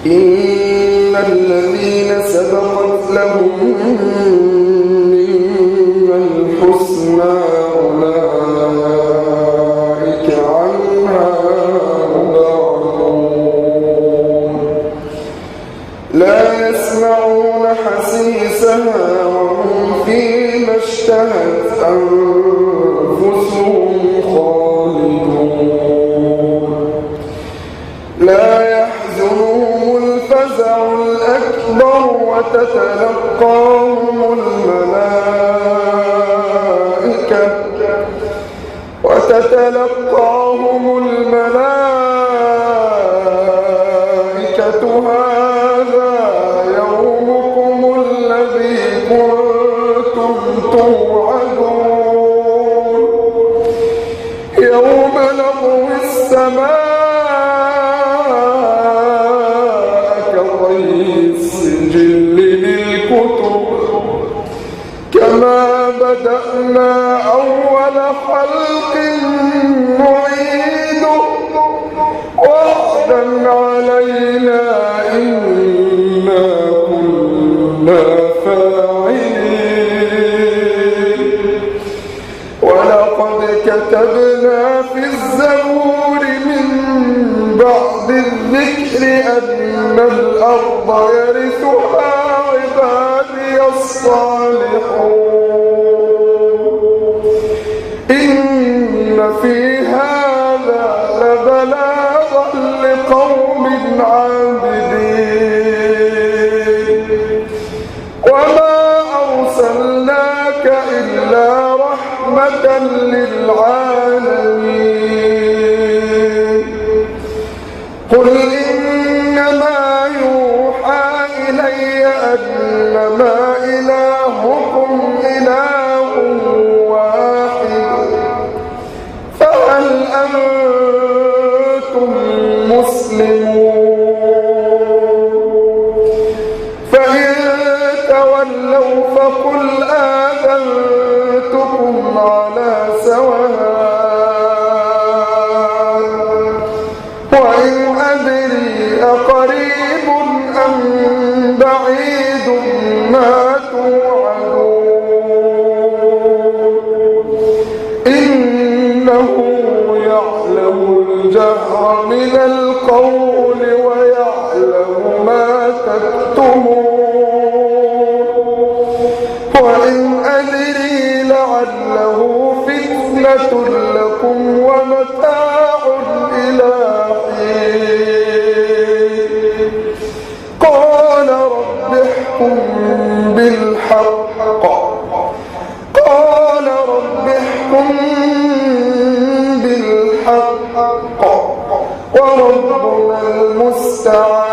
إن الذين سبقت لهم منا الحسنى أولئك عنها مبعدون لا يسمعون حسيسها وهم فيما اشتهت أنفسهم خالدون لا يحزنهم الفزع الأكبر وتتلقاهم الملائكة هذا يومكم الذي كنتم توعدون يوم نطوي السماء كطي السجل للكتب كما بدأنا أول خلق نعيده وعدا علينا إنا كنا فاعلين ولقد كتبنا في الزبور من بعد الذكر أن الأرض يرثها عبادي الصالحون إن في هذا لبلاغا لقوم عابدين وما أرسلناك إلا رحمة للعالمين قل إنما يوحى إلي أنما إلهكم إله واحد فهل أنتم مسلمون فإن تولوا فقل آذنتكم على سواء وإن أدري أقريب أم بعيد ما توعدون إنه يعلم الجهر من القول ويعلم ما تكتمون وإن أدري لعله فتنة لكم ومتاع إلى حين قال رب احكم بالحق وربنا المستعان